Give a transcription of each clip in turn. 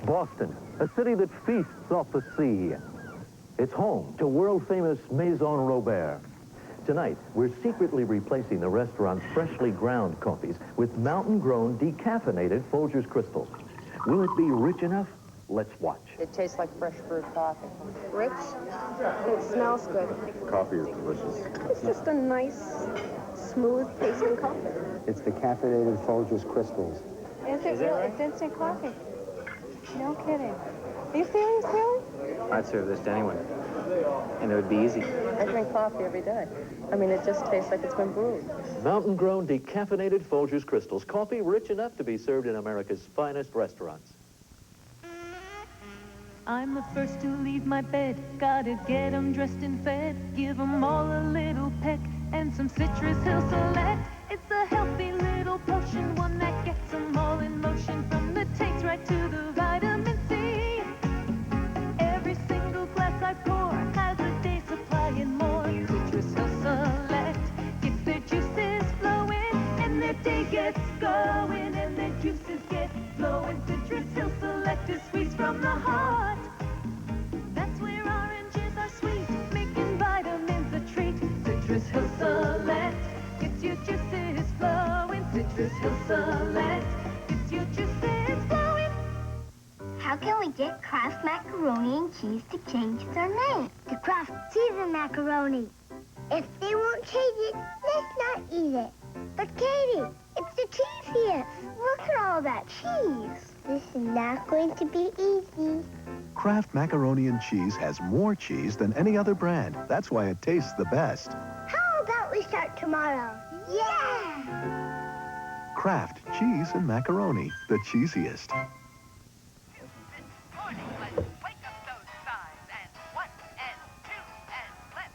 Boston, a city that feasts off the sea. It's home to world-famous Maison Robert. Tonight, we're secretly replacing the restaurant's freshly ground coffees with mountain-grown decaffeinated Folgers crystals. Will it be rich enough? Let's watch. It tastes like fresh brewed coffee. Rich, and it smells good. Coffee is delicious. It's just a nice, smooth tasting coffee. It's the caffeinated Folgers crystals. Is it real? It's instant coffee. No kidding. Are you serious, really? I'd serve this to anyone, and it would be easy. I drink coffee every day. I mean, it just tastes like it's been brewed. Mountain-grown decaffeinated Folgers crystals. Coffee rich enough to be served in America's finest restaurants. I'm the first to leave my bed. Gotta get 'em dressed and fed. Give 'em all a little peck and some Citrus Hill Select. It's a healthy little potion, one that gets 'em all in motion. From the taste right to the vitamin C. Every single glass I pour has a day supply and more. Citrus Hill Select gets their juices flowing, and their day gets going, and their juices get flowing. Citrus Hill Select is squeezed from the heart. That's where oranges are sweet, making vitamins a treat. Citrus Hill Select gets your juices flowing. Citrus Hill Select gets your juices flowing. How can we get Kraft Macaroni and Cheese to change their name to Kraft Cheese and Macaroni? If they won't change it, let's not eat it. But Katie, it's the cheesiest. Look at all that cheese. This is not going to be easy. Kraft Macaroni and Cheese has more cheese than any other brand. That's why it tastes the best. How about we start tomorrow? Yeah! Kraft Cheese and Macaroni, the cheesiest.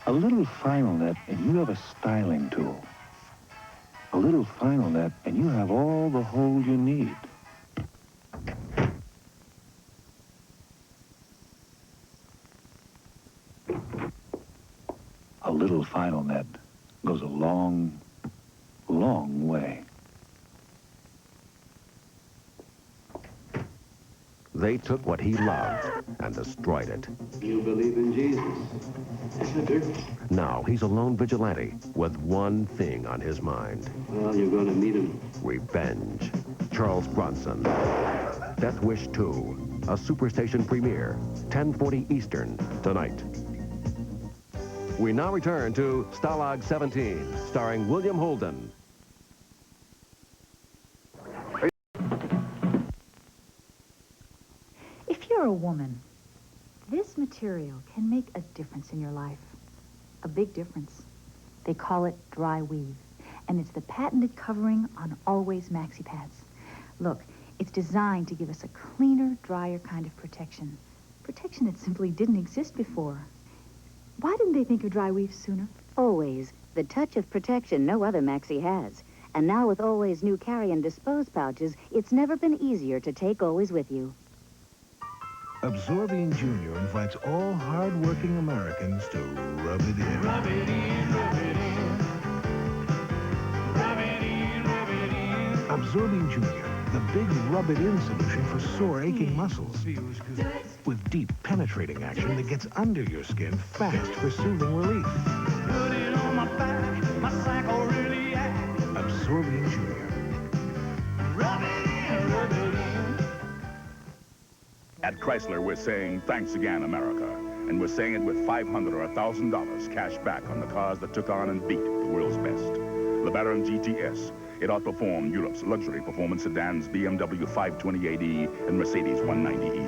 A little final net and you have a styling tool. A little final net and you have all the hold you need. A little final net goes a long, long way. They took what he loved and destroyed it. You believe in Jesus? Yes, I do. Now he's a lone vigilante with one thing on his mind. Well, you're going to meet him. Revenge. Charles Bronson. Death Wish 2. A Superstation premiere. 10:40 Eastern tonight. We now return to Stalag 17, starring William Holden. If you're a woman, this material can make a difference in your life. A big difference. They call it dry weave, and it's the patented covering on Always Maxi Pads. Look, it's designed to give us a cleaner, drier kind of protection. Protection that simply didn't exist before. Why didn't they think of dry weave sooner? Always. The touch of protection no other Maxi has. And now with Always new carry and dispose pouches, it's never been easier to take Always with you. Absorbine Jr. invites all hard-working Americans to rub it in. Rub it in, rub it in. Rub it in, rub it in. Absorbine Jr., the big rub-it-in solution for sore, aching muscles. With deep, penetrating action that gets under your skin fast for soothing relief. Put it on my back, my cycle really act. Absorbine Jr. Rub it in, rub it in. At Chrysler, we're saying thanks again, America. And we're saying it with $500 or $1,000 cash back on the cars that took on and beat the world's best. The LeBaron GTS. It outperformed Europe's luxury performance sedans BMW 528e and Mercedes 190e.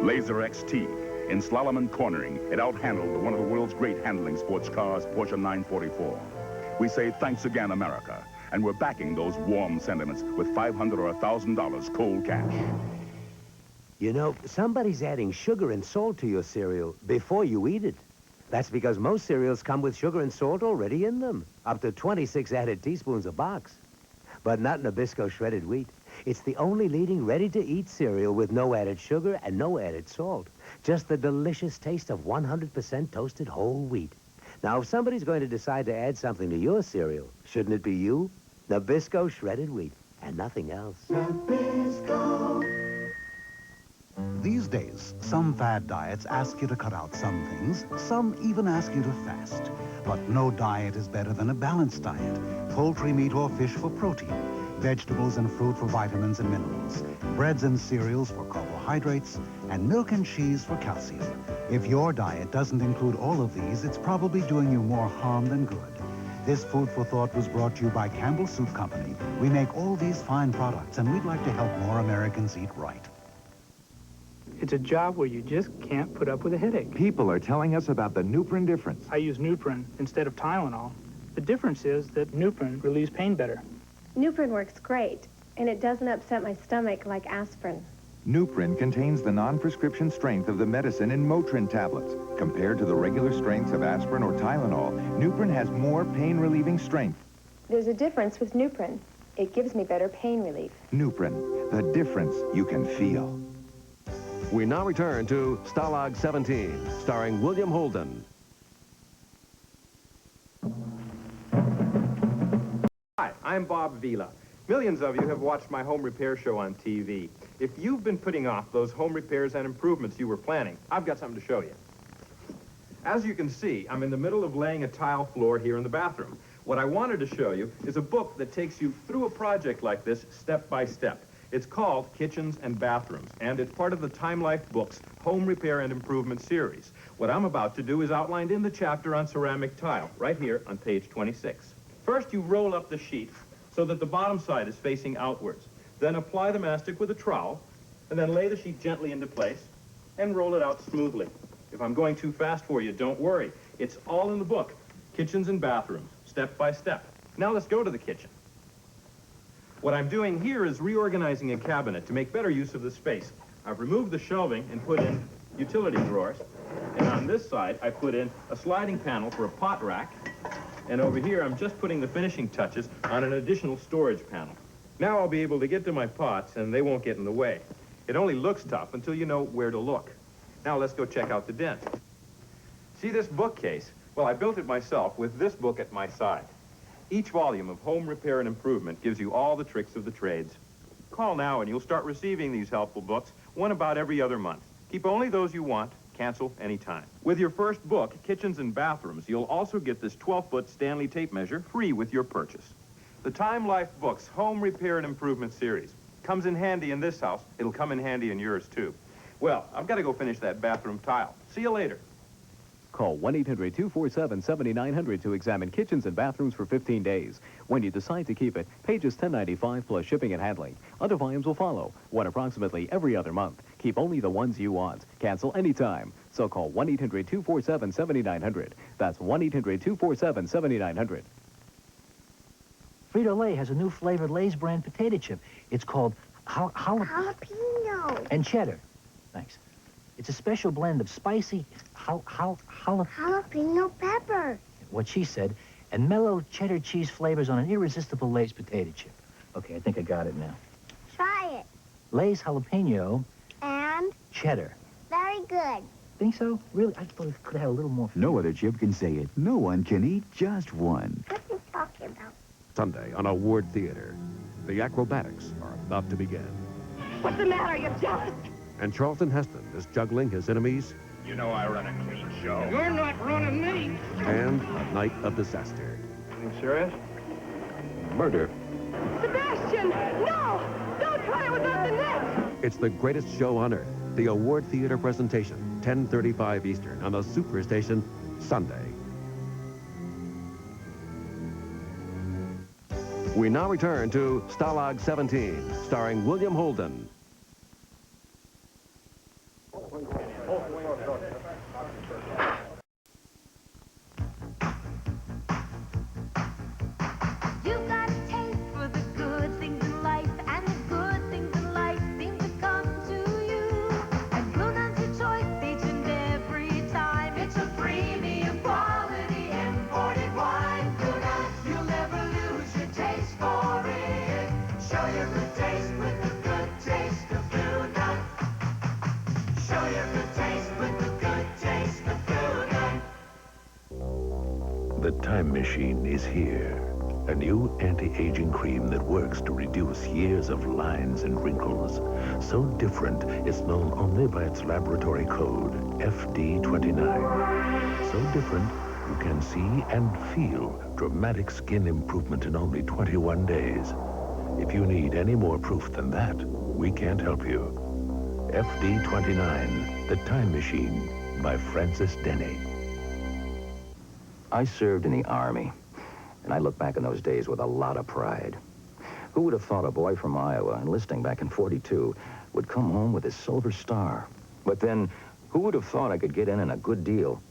Laser XT. In slalom and cornering, it outhandled one of the world's great handling sports cars, Porsche 944. We say thanks again, America. And we're backing those warm sentiments with $500 or $1,000 cold cash. You know, somebody's adding sugar and salt to your cereal before you eat it. That's because most cereals come with sugar and salt already in them, up to 26 added teaspoons a box. But not Nabisco shredded wheat. It's the only leading ready-to-eat cereal with no added sugar and no added salt. Just the delicious taste of 100% toasted whole wheat. Now, if somebody's going to decide to add something to your cereal, shouldn't it be you? Nabisco shredded wheat and nothing else. Nabisco. These days, some fad diets ask you to cut out some things. Some even ask you to fast. But no diet is better than a balanced diet. Poultry, meat, or fish for protein. Vegetables and fruit for vitamins and minerals. Breads and cereals for carbohydrates. And milk and cheese for calcium. If your diet doesn't include all of these, it's probably doing you more harm than good. This Food for Thought was brought to you by Campbell Soup Company. We make all these fine products, and we'd like to help more Americans eat right. It's a job where you just can't put up with a headache. People are telling us about the Nyprin difference. I use Nyprin instead of Tylenol. The difference is that Nyprin relieves pain better. Nyprin works great, and it doesn't upset my stomach like aspirin. Nyprin contains the non-prescription strength of the medicine in Motrin tablets. Compared to the regular strengths of aspirin or Tylenol, Nyprin has more pain-relieving strength. There's a difference with Nyprin. It gives me better pain relief. Nyprin, the difference you can feel. We now return to Stalag 17, starring William Holden. Hi, I'm Bob Vila. Millions of you have watched my home repair show on TV. If you've been putting off those home repairs and improvements you were planning, I've got something to show you. As you can see, I'm in the middle of laying a tile floor here in the bathroom. What I wanted to show you is a book that takes you through a project like this step by step. It's called Kitchens and Bathrooms, and it's part of the Time Life Books Home Repair and Improvement series. What I'm about to do is outlined in the chapter on ceramic tile, right here on page 26. First, you roll up the sheet so that the bottom side is facing outwards. Then apply the mastic with a trowel, and then lay the sheet gently into place and roll it out smoothly. If I'm going too fast for you, don't worry. It's all in the book, Kitchens and Bathrooms, step by step. Now let's go to the kitchen. What I'm doing here is reorganizing a cabinet to make better use of the space. I've removed the shelving and put in utility drawers. And on this side, I put in a sliding panel for a pot rack. And over here, I'm just putting the finishing touches on an additional storage panel. Now I'll be able to get to my pots, and they won't get in the way. It only looks tough until you know where to look. Now let's go check out the den. See this bookcase? Well, I built it myself with this book at my side. Each volume of Home Repair and Improvement gives you all the tricks of the trades. Call now and you'll start receiving these helpful books, one about every other month. Keep only those you want, cancel anytime. With your first book, Kitchens and Bathrooms, you'll also get this 12-foot Stanley tape measure free with your purchase. The Time Life Books Home Repair and Improvement series comes in handy in this house. It'll come in handy in yours, too. Well, I've got to go finish that bathroom tile. See you later. Call 1-800-247-7900 to examine kitchens and bathrooms for 15 days. When you decide to keep it, pay just $10.95 plus shipping and handling. Other volumes will follow, one approximately every other month. Keep only the ones you want. Cancel anytime. So call 1-800-247-7900. That's 1-800-247-7900. Frito-Lay has a new flavored Lay's brand potato chip. It's called Jalapeno. And cheddar. Thanks. It's a special blend of spicy jalapeno pepper. What she said, and mellow cheddar cheese flavors on an irresistible Lay's potato chip. Okay, I think I got it now. Try it. Lay's jalapeno And cheddar. very good. Think so? Really? I thought it could have a little more. No other chip can say it. No one can eat just one. What are you talking about? Sunday on Award Theater. The acrobatics are about to begin. What's the matter? You're jealous? And Charlton Heston is juggling his enemies You know I run a clean show. You're not running me. and a night of disaster. Anything serious? Murder. Sebastian! No! Don't try it without the net! It's the greatest show on earth. The Award Theater Presentation, 10:35 Eastern on the Superstation, Sunday. We now return to Stalag 17, starring William Holden. You've got a taste for the good things in life, and the good things in life seem to come to you. And Blue Nuns your choice each and every time. It's a premium quality imported wine. Blue Nuns, you'll never lose your taste for it. Show your good taste with the good taste of Blue Nuns. Show your good taste with the good taste of Blue Nuns. The time machine is here, A new anti-aging cream that works to reduce years of lines and wrinkles. So different, it's known only by its laboratory code, FD29. So different, you can see and feel dramatic skin improvement in only 21 days. If you need any more proof than that, we can't help you. FD29, The Time Machine, by Francis Denney. I served in the Army, and I look back on those days with a lot of pride. Who would have thought a boy from Iowa, enlisting back in '42, would come home with his Silver Star? But then, who would have thought I could get in a good deal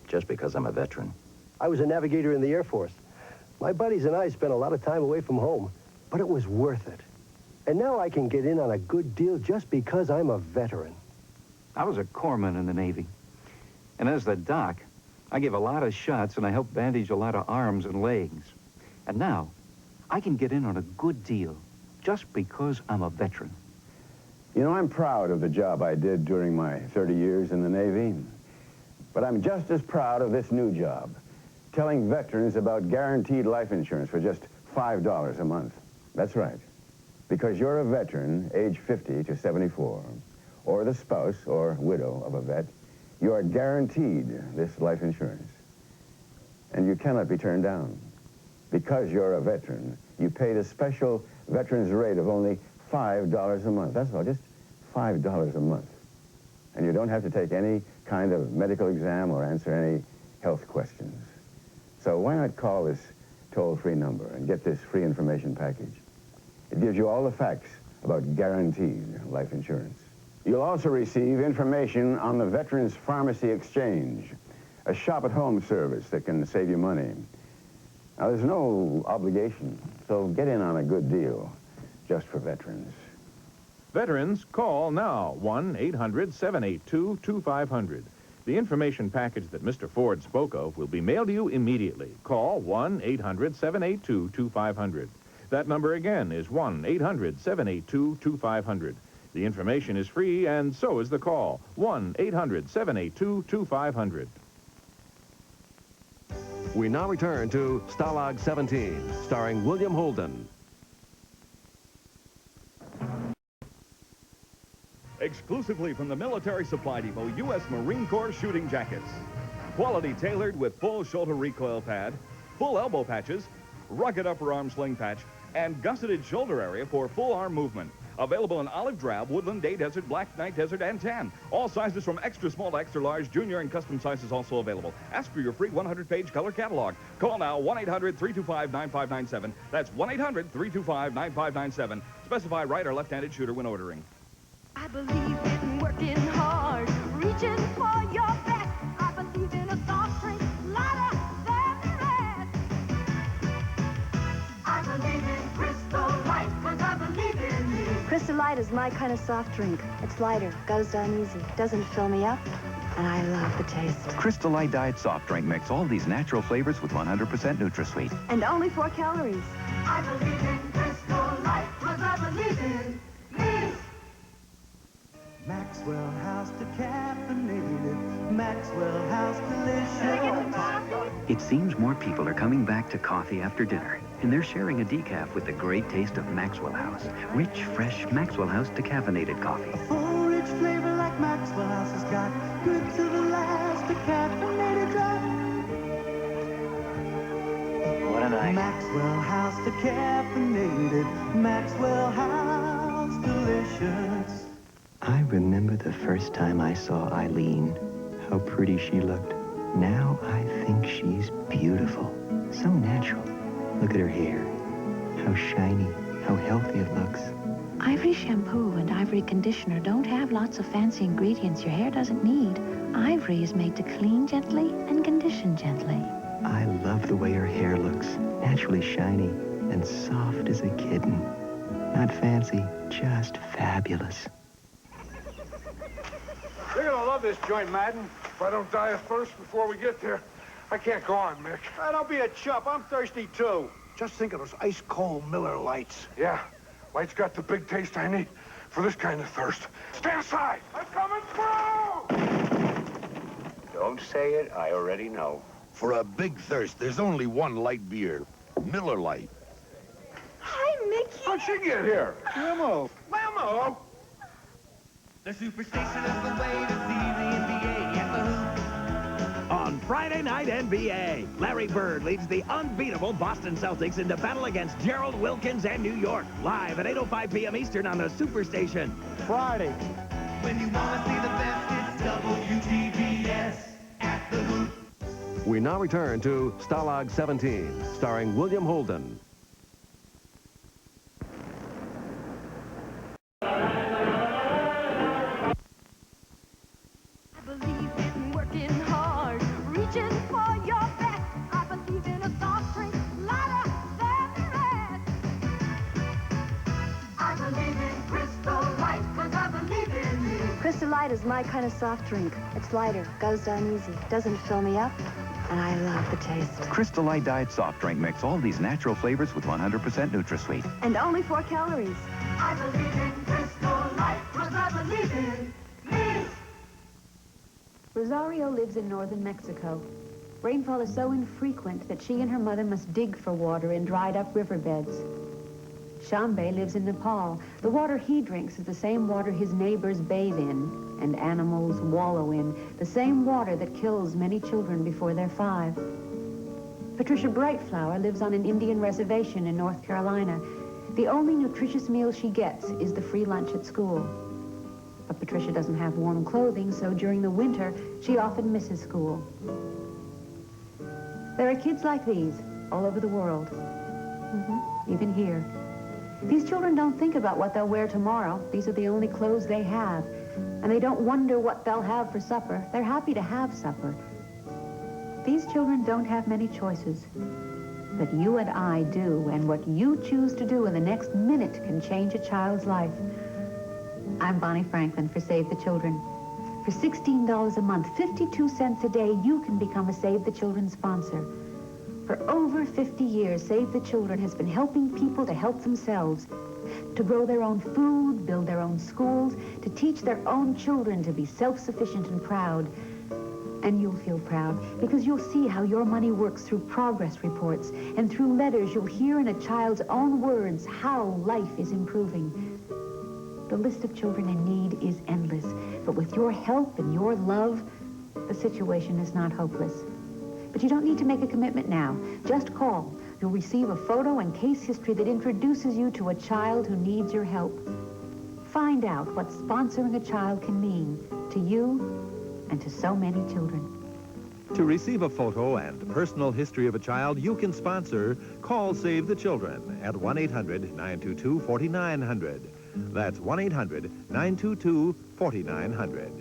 just because I'm a veteran? I was a navigator in the Air Force. My buddies and I spent a lot of time away from home, but it was worth it. And now I can get in on a good deal just because I'm a veteran. I was a corpsman in the Navy. And as the doc, I gave a lot of shots and I helped bandage a lot of arms and legs. And now, I can get in on a good deal just because I'm a veteran. You know, I'm proud of the job I did during my 30 years in the Navy. But I'm just as proud of this new job, telling veterans about guaranteed life insurance for just $5 a month. That's right. Because you're a veteran, age 50 to 74, or the spouse or widow of a vet, you are guaranteed this life insurance. And you cannot be turned down. Because you're a veteran, you pay the special veterans rate of only $5 a month. That's all, just $5 a month. And you don't have to take any kind of medical exam or answer any health questions. So why not call this toll-free number and get this free information package? It gives you all the facts about guaranteed life insurance. You'll also receive information on the Veterans Pharmacy Exchange, a shop-at-home service that can save you money. Now, there's no obligation, so get in on a good deal just for veterans. Veterans, call now, 1-800-782-2500. The information package that Mr. Ford spoke of will be mailed to you immediately. Call 1-800-782-2500. That number again is 1-800-782-2500. The information is free, and so is the call. 1-800-782-2500. We now return to Stalag 17, starring William Holden. Exclusively from the Military Supply Depot, U.S. Marine Corps shooting jackets. Quality tailored with full shoulder recoil pad, full elbow patches, rugged upper arm sling patch, and gusseted shoulder area for full arm movement. Available in olive drab, woodland, day desert, black, night desert, and tan. All sizes from extra small to extra large, junior, and custom sizes also available. Ask for your free 100-page color catalog. Call now, 1-800-325-9597. That's 1-800-325-9597. Specify right or left-handed shooter when ordering. I believe in working hard, reaching for your best. I believe in a soft drink lighter than the rest. I believe in Crystal Light, 'cause I believe in me. Crystal Light is my kind of soft drink. It's lighter, goes down easy, doesn't fill me up, and I love the taste. Crystal Light Diet Soft Drink mix all these natural flavors with 100% NutraSweet. And only 4 calories. I believe in Crystal Light, 'cause I believe in me. Maxwell House decaffeinated, Maxwell House delicious. It seems more people are coming back to coffee after dinner, and they're sharing a decaf with the great taste of Maxwell House. Rich, fresh Maxwell House decaffeinated coffee. Full, rich flavor like Maxwell House has got. Good to the last, decaffeinated drop. What a night. Maxwell House decaffeinated, Maxwell House delicious. I remember the first time I saw Eileen, how pretty she looked. Now I think she's beautiful, so natural. Look at her hair, how shiny, how healthy it looks. Ivory shampoo and Ivory conditioner don't have lots of fancy ingredients your hair doesn't need. Ivory is made to clean gently and condition gently. I love the way her hair looks, naturally shiny and soft as a kitten. Not fancy, just fabulous. You're gonna love this joint, Madden. If I don't die first before we get there, I can't go on, Mick. Don't be a chump. I'm thirsty, too. Just think of those ice-cold Miller Lights. Yeah, Light's got the big taste I need for this kind of thirst. Stand aside! I'm coming through! Don't say it. I already know. For a big thirst, there's only one light beer. Miller Lite. Hi, Mickey. How'd she get here? Limo. Limo? The Superstation is the way to see the NBA at the hoop. On Friday Night NBA, Larry Bird leads the unbeatable Boston Celtics into battle against Gerald Wilkins and New York. Live at 8:05 p.m. Eastern on the Superstation. Friday. When you want to see the best, it's WTBS at the hoop. We now return to Stalag 17, starring William Holden. Crystal Light is my kind of soft drink. It's lighter, goes down easy, doesn't fill me up, and I love the taste. Crystal Light Diet Soft Drink mix all these natural flavors with 100% NutraSweet. And only 4 calories. I believe in Crystal Light, 'cause I believe in me. Rosario lives in northern Mexico. Rainfall is so infrequent that she and her mother must dig for water in dried-up riverbeds. Shambe lives in Nepal. The water he drinks is the same water his neighbors bathe in and animals wallow in, the same water that kills many children before they're 5. Patricia Brightflower lives on an Indian reservation in North Carolina. The only nutritious meal she gets is the free lunch at school. But Patricia doesn't have warm clothing, so during the winter, she often misses school. There are kids like these all over the world, even here. These children don't think about what they'll wear tomorrow. These are the only clothes they have. And they don't wonder what they'll have for supper. They're happy to have supper. These children don't have many choices. But you and I do, and what you choose to do in the next minute can change a child's life. I'm Bonnie Franklin for Save the Children. For $16 a month, 52 cents a day, you can become a Save the Children sponsor. For over 50 years, Save the Children has been helping people to help themselves, to grow their own food, build their own schools, to teach their own children to be self-sufficient and proud. And you'll feel proud because you'll see how your money works through progress reports, and through letters you'll hear in a child's own words how life is improving. The list of children in need is endless, but with your help and your love, the situation is not hopeless. But you don't need to make a commitment now. Just call. You'll receive a photo and case history that introduces you to a child who needs your help. Find out what sponsoring a child can mean to you and to so many children. To receive a photo and personal history of a child you can sponsor, call Save the Children at 1-800-922-4900. That's 1-800-922-4900.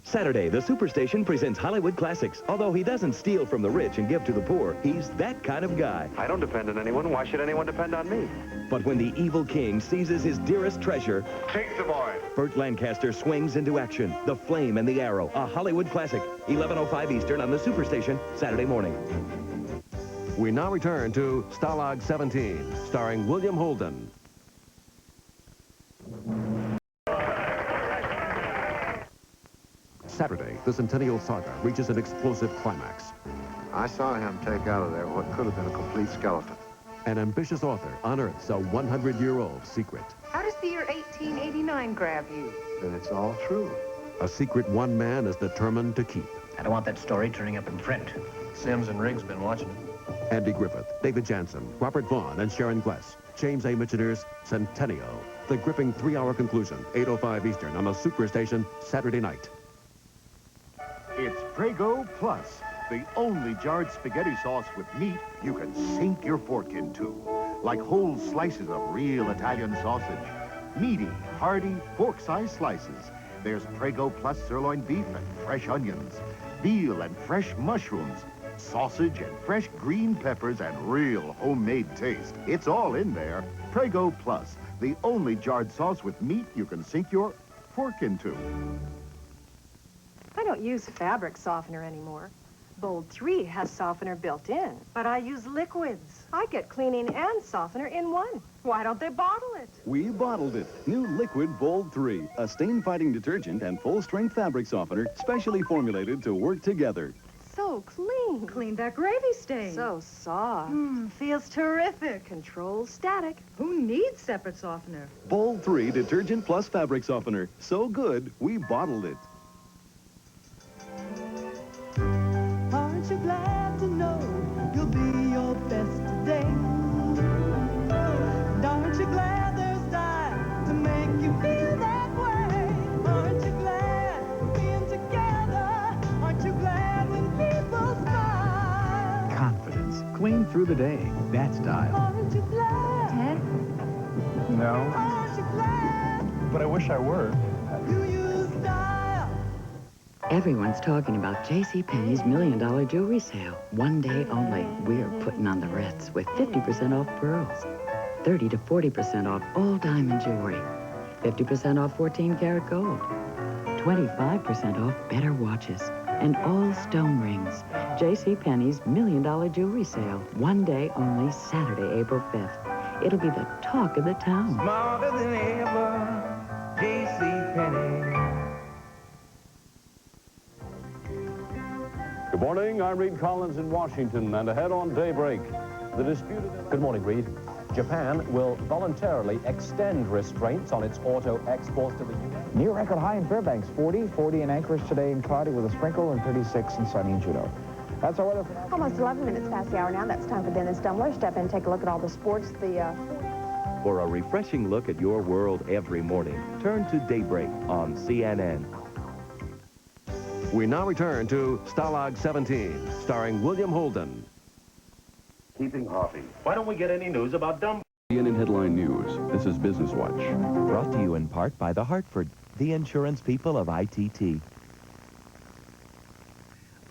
Saturday, the Superstation presents Hollywood Classics. Although he doesn't steal from the rich and give to the poor, he's that kind of guy. I don't depend on anyone. Why should anyone depend on me? But when the evil king seizes his dearest treasure, Take the boy. Burt Lancaster swings into action. The Flame and the Arrow, a Hollywood classic. 11:05 Eastern on the Superstation, Saturday morning. We now return to Stalag 17, starring William Holden. Saturday, the Centennial Saga reaches an explosive climax. I saw him take out of there what could have been a complete skeleton. An ambitious author unearths a 100-year-old secret. How does the year 1889 grab you? Then it's all true. A secret one man is determined to keep. I don't want that story turning up in print. Sims and Riggs been watching it. Andy Griffith, David Jansen, Robert Vaughn, and Sharon Gless. James A. Michener's Centennial. The gripping 3-hour conclusion, 8:05 Eastern on the Superstation, Saturday night. It's Prego Plus, the only jarred spaghetti sauce with meat you can sink your fork into. Like whole slices of real Italian sausage. Meaty, hearty, fork-sized slices. There's Prego Plus sirloin beef and fresh onions. Veal and fresh mushrooms. Sausage and fresh green peppers and real homemade taste. It's all in there. Prego Plus, the only jarred sauce with meat you can sink your fork into. I don't use fabric softener anymore. Bold 3 has softener built in, but I use liquids. I get cleaning and softener in one. Why don't they bottle it? We bottled it. New Liquid Bold 3, a stain-fighting detergent and full-strength fabric softener specially formulated to work together. So so clean. Cleaned that gravy stain. So soft. Feels terrific. Controls static. Who needs separate softener? Bold 3 Detergent Plus Fabric Softener. So good, we bottled it. Aren't you glad to know you'll be your best today? Aren't you glad there's time to make you feel that way? Aren't you glad we're being together? Aren't you glad when people smile? Confidence. Clean through the day. That style. Aren't you glad? Ted? No. Aren't you glad? But I wish I were. You use style. Everyone's talking about JCPenney's $1 Million Jewelry Sale. One day only. We're putting on the Ritz with 50% off pearls, 30 to 40% off all diamond jewelry, 50% off 14-karat gold, 25% off better watches, and all stone rings. JCPenney's $1 Million Jewelry Sale. One day only, Saturday, April 5th. It'll be the talk of the town. Smarter than ever, JCPenney. Good morning, I'm Reed Collins in Washington, and ahead on Daybreak, the disputed... Good morning, Reed. Japan will voluntarily extend restraints on its auto exports to the U.S. Near record high in Fairbanks, 40 in Anchorage today and cloudy with a sprinkle, and 36 in sunny in Juneau. That's our weather for now. Almost 11 minutes past the hour now. That's time for Dennis Dumbler. Step in and take a look at all the sports. For a refreshing look at your world every morning, turn to Daybreak on CNN. We now return to Stalag 17, starring William Holden. Keeping Harvey. Why don't we get any news about dumb? CNN Headline News. This is Business Watch. Brought to you in part by The Hartford, the insurance people of ITT.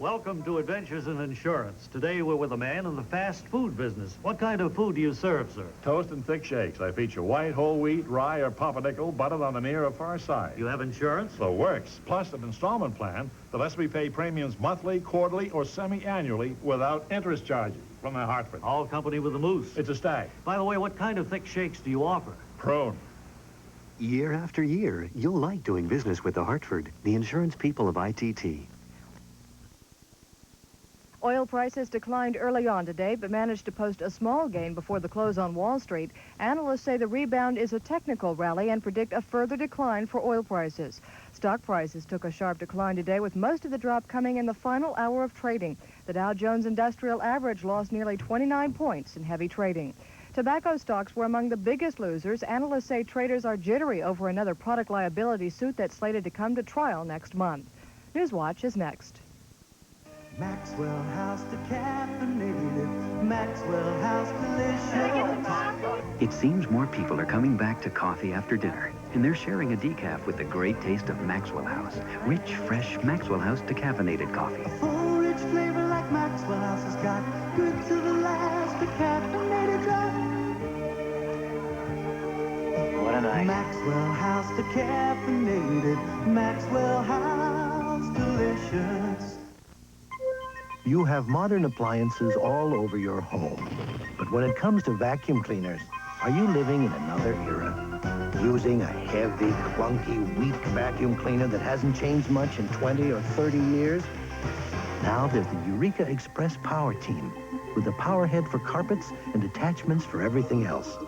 Welcome to Adventures in Insurance. Today we're with a man in the fast food business. What kind of food do you serve, sir? Toast and thick shakes. I feature white, whole wheat, rye, or pumpernickel, buttered on the near or far side. You have insurance? The works, plus an installment plan that lets me pay premiums monthly, quarterly, or semi-annually without interest charges from the Hartford. All company with the moose. It's a stag. By the way, what kind of thick shakes do you offer? Prune. Year after year, you'll like doing business with the Hartford, the insurance people of ITT. Oil prices declined early on today, but managed to post a small gain before the close on Wall Street. Analysts say the rebound is a technical rally and predict a further decline for oil prices. Stock prices took a sharp decline today, with most of the drop coming in the final hour of trading. The Dow Jones Industrial Average lost nearly 29 points in heavy trading. Tobacco stocks were among the biggest losers. Analysts say traders are jittery over another product liability suit that's slated to come to trial next month. Newswatch is next. Maxwell House decaffeinated, Maxwell House delicious. It seems more people are coming back to coffee after dinner, and they're sharing a decaf with the great taste of Maxwell House. Rich, fresh Maxwell House decaffeinated coffee. Full, rich flavor like Maxwell House has got. Good to the last, decaffeinated drop. What a night. Maxwell House decaffeinated, Maxwell House delicious. You have modern appliances all over your home. But when it comes to vacuum cleaners, are you living in another era? Using a heavy, clunky, weak vacuum cleaner that hasn't changed much in 20 or 30 years? Now there's the Eureka Express Power Team, with a power head for carpets and attachments for everything else.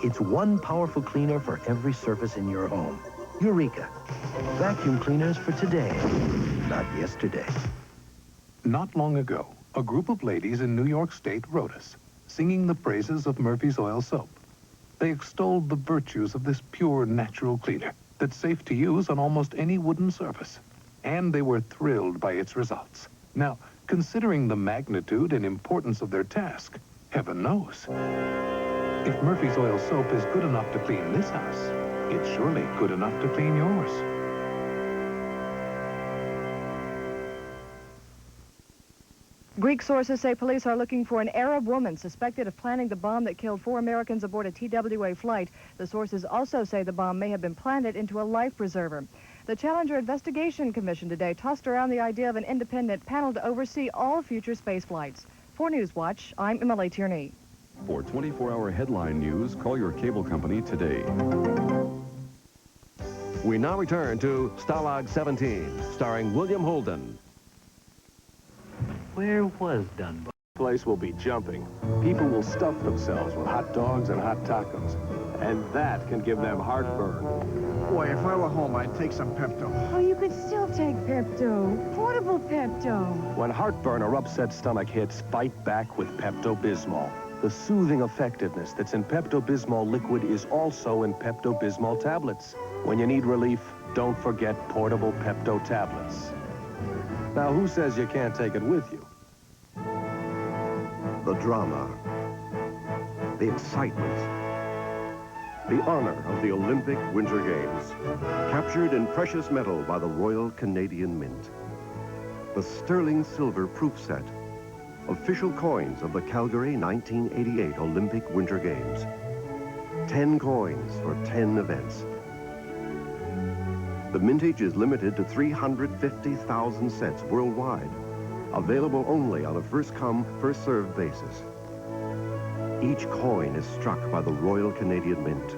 It's one powerful cleaner for every surface in your home. Eureka. Vacuum cleaners for today, not yesterday. Not long ago, a group of ladies in New York State wrote us, singing the praises of Murphy's Oil Soap. They extolled the virtues of this pure, natural cleaner that's safe to use on almost any wooden surface. And they were thrilled by its results. Now, considering the magnitude and importance of their task, heaven knows. If Murphy's Oil Soap is good enough to clean this house, it's surely good enough to clean yours. Greek sources say police are looking for an Arab woman suspected of planning the bomb that killed 4 Americans aboard a TWA flight. The sources also say the bomb may have been planted into a life preserver. The Challenger Investigation Commission today tossed around the idea of an independent panel to oversee all future space flights. For Newswatch, I'm Emily Tierney. For 24-hour headline news, call your cable company today. We now return to Stalag 17, starring William Holden. Where was Dunbar? Place will be jumping. People will stuff themselves with hot dogs and hot tacos. And that can give them heartburn. Boy, if I were home, I'd take some Pepto. Oh, you could still take Pepto. Portable Pepto. When heartburn or upset stomach hits, fight back with Pepto-Bismol. The soothing effectiveness that's in Pepto-Bismol liquid is also in Pepto-Bismol tablets. When you need relief, don't forget portable Pepto tablets. Now, who says you can't take it with you? The drama, the excitement, the honor of the Olympic Winter Games, captured in precious metal by the Royal Canadian Mint. The sterling silver proof set, official coins of the Calgary 1988 Olympic Winter Games. 10 coins for 10 events. The mintage is limited to 350,000 sets worldwide, available only on a first-come, first-served basis. Each coin is struck by the Royal Canadian Mint,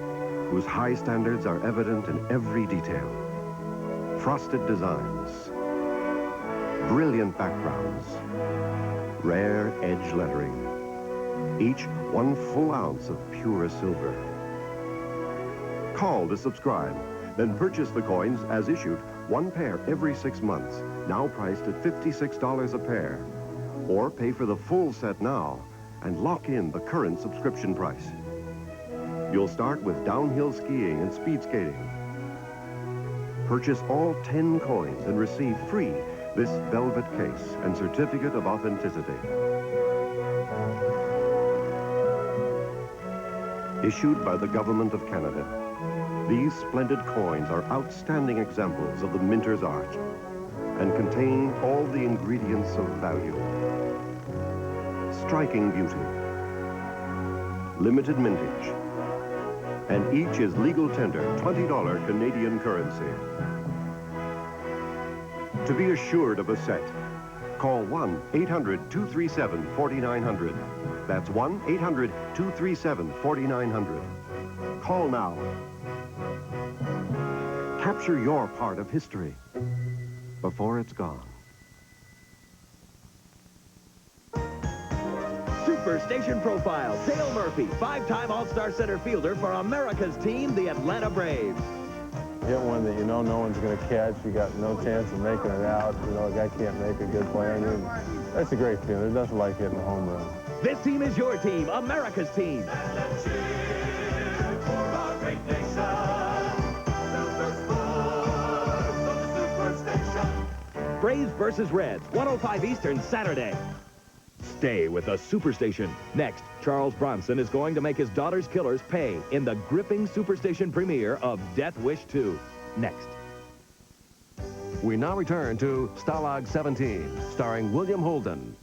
whose high standards are evident in every detail. Frosted designs, brilliant backgrounds, rare edge lettering, each 1 full ounce of pure silver. Call to subscribe, then purchase the coins as issued, 1 pair every 6 months, now priced at $56 a pair. Or pay for the full set now and lock in the current subscription price. You'll start with downhill skiing and speed skating. Purchase all 10 coins and receive free this velvet case and certificate of authenticity. Issued by the Government of Canada, these splendid coins are outstanding examples of the minter's art and contain all the ingredients of value. Striking beauty, limited mintage, and each is legal tender $20 Canadian currency. To be assured of a set, call 1-800-237-4900. That's 1-800-237-4900. Call now. Capture your part of history before it's gone. Superstation Profile, Dale Murphy, 5-time All-Star center fielder for America's team, the Atlanta Braves. Hit one that you know no one's going to catch. You got no chance of making it out. You know, a guy can't make a good play on you. That's a great feeling. There's nothing like hitting a home run. This team is your team, America's team. Braves versus Reds, 105 Eastern, Saturday. Stay with the Superstation. Next, Charles Bronson is going to make his daughter's killers pay in the gripping Superstation premiere of Death Wish 2. Next. We now return to Stalag 17, starring William Holden.